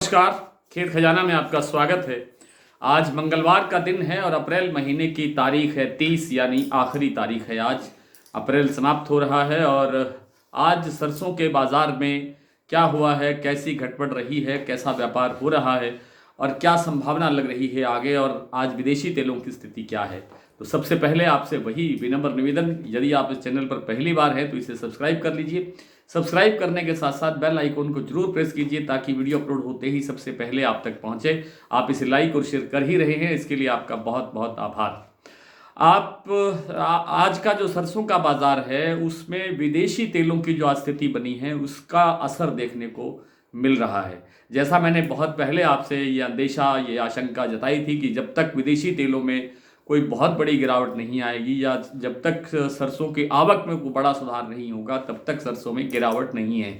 नमस्कार। खेत खजाना में आपका स्वागत है। आज मंगलवार का दिन है और अप्रैल महीने की तारीख है 30, यानी आखिरी तारीख है। आज अप्रैल समाप्त हो रहा है और आज सरसों के बाजार में क्या हुआ है, कैसी घटपट रही है, कैसा व्यापार हो रहा है और क्या संभावना लग रही है आगे, और आज विदेशी तेलों की स्थिति क्या है। तो सबसे पहले आपसे वही विनम्र निवेदन, यदि आप इस चैनल पर पहली बार हैं तो इसे सब्सक्राइब कर लीजिए। सब्सक्राइब करने के साथ साथ बेल आइकन को जरूर प्रेस कीजिए ताकि वीडियो अपलोड होते ही सबसे पहले आप तक पहुंचे। आप इसे लाइक और शेयर कर ही रहे हैं, इसके लिए आपका बहुत बहुत आभार। आज का जो सरसों का बाजार है उसमें विदेशी तेलों की जो आज स्थिति बनी है उसका असर देखने को मिल रहा है। जैसा मैंने बहुत पहले आपसे ये अंदेशा, ये आशंका जताई थी कि जब तक विदेशी तेलों में कोई बहुत बड़ी गिरावट नहीं आएगी या जब तक सरसों की आवक में कोई बड़ा सुधार नहीं होगा तब तक सरसों में गिरावट नहीं है।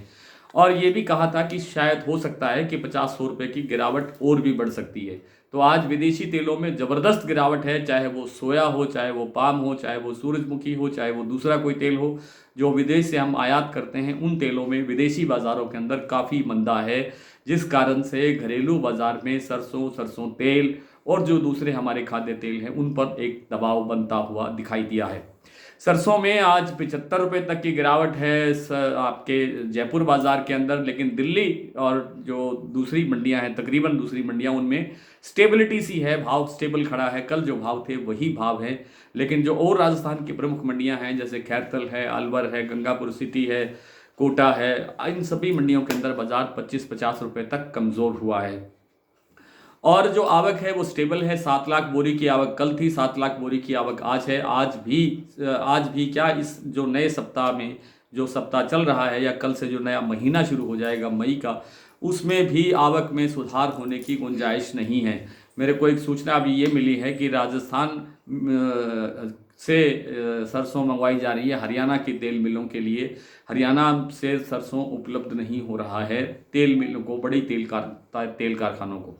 और ये भी कहा था कि शायद हो सकता है कि 50-100 रुपये की गिरावट और भी बढ़ सकती है। तो आज विदेशी तेलों में ज़बरदस्त गिरावट है, चाहे वो सोया हो, चाहे वो पाम हो, चाहे वो सूरजमुखी हो, चाहे वो दूसरा कोई तेल हो जो विदेश से हम आयात करते हैं। उन तेलों में विदेशी बाज़ारों के अंदर काफ़ी मंदा है, जिस कारण से घरेलू बाज़ार में सरसों तेल और जो दूसरे हमारे खाद्य तेल हैं उन पर एक दबाव बनता हुआ दिखाई दिया है। सरसों में आज 75 रुपये तक की गिरावट है आपके जयपुर बाज़ार के अंदर, लेकिन दिल्ली और जो दूसरी मंडियां हैं, तकरीबन दूसरी मंडियां, उनमें स्टेबिलिटी सी है, भाव स्टेबल खड़ा है। कल जो भाव थे वही भाव हैं। लेकिन जो और राजस्थान की प्रमुख मंडियां हैं जैसे खैरतल है, अलवर है, गंगापुर सिटी है, कोटा है, इन सभी मंडियों के अंदर बाजार 25-50 रुपये तक कमज़ोर हुआ है। और जो आवक है वो स्टेबल है। 7 लाख बोरी की आवक कल थी, 7 लाख बोरी की आवक आज है। आज भी क्या, इस जो नए सप्ताह में जो सप्ताह चल रहा है या कल से जो नया महीना शुरू हो जाएगा मई का, उसमें भी आवक में सुधार होने की गुंजाइश नहीं है। मेरे को एक सूचना अभी ये मिली है कि राजस्थान से सरसों मंगवाई जा रही है हरियाणा की तेल मिलों के लिए। हरियाणा से सरसों उपलब्ध नहीं हो रहा है तेल मिलों को, बड़ी तेल कारखानों को।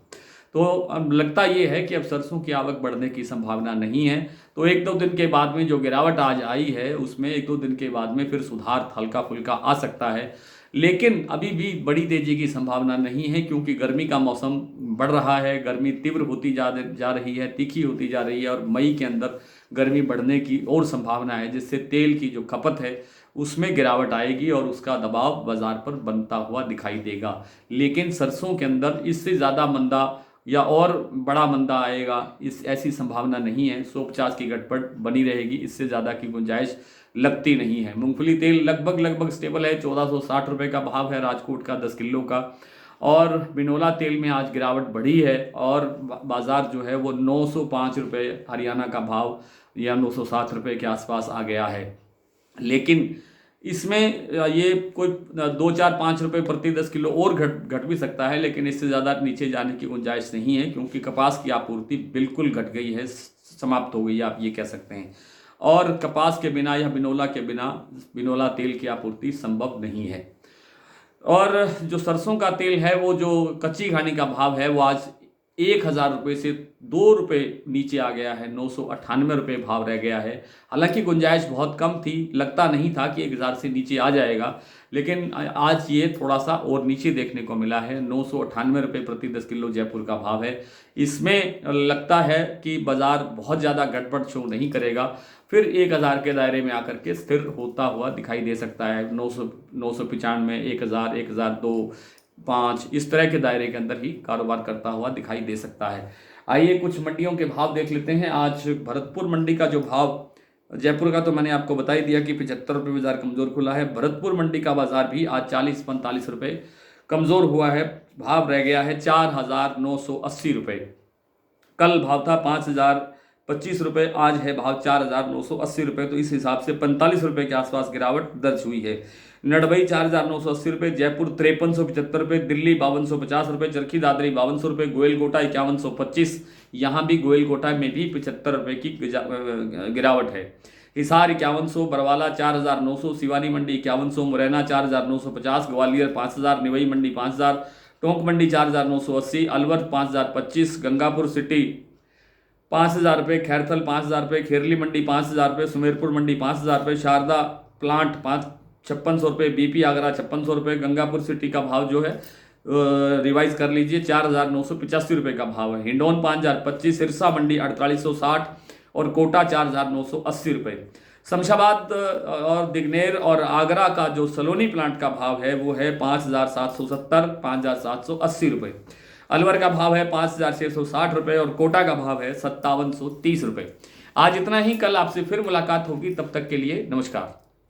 तो अब लगता ये है कि अब सरसों की आवक बढ़ने की संभावना नहीं है। तो 1-2 दिन के बाद में जो गिरावट आज आई है उसमें 1-2 दिन के बाद में फिर सुधार हल्का फुल्का आ सकता है, लेकिन अभी भी बड़ी तेजी की संभावना नहीं है क्योंकि गर्मी का मौसम बढ़ रहा है। गर्मी तीव्र होती जा रही है, तीखी होती जा रही है और मई के अंदर गर्मी बढ़ने की और संभावना है, जिससे तेल की जो खपत है उसमें गिरावट आएगी और उसका दबाव बाजार पर बनता हुआ दिखाई देगा। लेकिन सरसों के अंदर इससे ज़्यादा मंदा या और बड़ा मंदा आएगा इस ऐसी संभावना नहीं है। 150 की घटपट बनी रहेगी, इससे ज़्यादा की गुंजाइश लगती नहीं है। मूंगफली तेल लगभग स्टेबल है, 1460 रुपये का भाव है राजकोट का 10 किलो का। और बिनोला तेल में आज गिरावट बढ़ी है और बाज़ार जो है वो 905 रुपये हरियाणा का भाव या 907 रुपये के आसपास आ गया है। लेकिन इसमें ये कोई 2-4-5 रुपये प्रति 10 किलो और घट भी सकता है, लेकिन इससे ज़्यादा नीचे जाने की गुंजाइश नहीं है क्योंकि कपास की आपूर्ति बिल्कुल घट गई है, समाप्त हो गई है, आप ये कह सकते हैं। और कपास के बिना या बिनोला के बिना बिनोला तेल की आपूर्ति संभव नहीं है। और जो सरसों का तेल है वो जो कच्ची घानी का भाव है वो आज 1000 रुपये से 2 रुपये नीचे आ गया है, 998 रुपये भाव रह गया है। हालांकि गुंजाइश बहुत कम थी, लगता नहीं था कि 1000 से नीचे आ जाएगा, लेकिन आज ये थोड़ा सा और नीचे देखने को मिला है। 998 रुपये प्रति 10 किलो जयपुर का भाव है। इसमें लगता है कि बाजार बहुत ज़्यादा गड़बड़ शो नहीं करेगा, फिर 1000 के दायरे में आकर के स्थिर होता हुआ दिखाई दे सकता है। 995, 1000, 1002, 5 इस तरह के दायरे के अंदर ही कारोबार करता हुआ दिखाई दे सकता है। आइए कुछ मंडियों के भाव देख लेते हैं। आज भरतपुर मंडी का जो भाव, जयपुर का तो मैंने आपको बता ही दिया कि 75 रुपये बाजार कमज़ोर खुला है। भरतपुर मंडी का बाजार भी आज 40-45 रुपये कमज़ोर हुआ है, भाव रह गया है 4980 रुपये। कल भाव था 5025 रुपये, आज है भाव 4980 रुपये। तो इस हिसाब से 45 रुपये के आसपास गिरावट दर्ज हुई है। नडबई 4980 रुपये, जयपुर 5375 रुपये, दिल्ली 5250 रुपये, चरखी दादरी 5200 रुपये, गोयल कोटा 5125। यहाँ भी गोयल कोटा में भी 75 रुपये की गिरावट है। हिसार 5100, बरवाला 4900, सिवानी मंडी 5100, मुरैना 4950, ग्वालियर 5000, निवई मंडी 5000, टोंक मंडी 4980, अलवर 5025, गंगापुर सिटी 5000 रुपये, खैरथल 5000 रुपये, खेरली मंडी 5000 रुपये, सुमेरपुर मंडी 5000 रुपये, शारदा प्लांट 5600 रुपये, बीपी आगरा 5600 रुपये। गंगापुर सिटी का भाव जो है रिवाइज कर लीजिए, 4,985 रुपये का भाव है। हिंडौन 5,025, सिरसा मंडी 4,860 और कोटा 4,980 रुपये। शमशाबाद और दिग्नेर और आगरा का जो सलोनी प्लांट का भाव है वो है 5,770, 5,780 रुपये। अलवर का भाव है 5,660 रुपये और कोटा का भाव है 5,730 रुपये। आज इतना ही, कल आपसे फिर मुलाकात होगी, तब तक के लिए नमस्कार।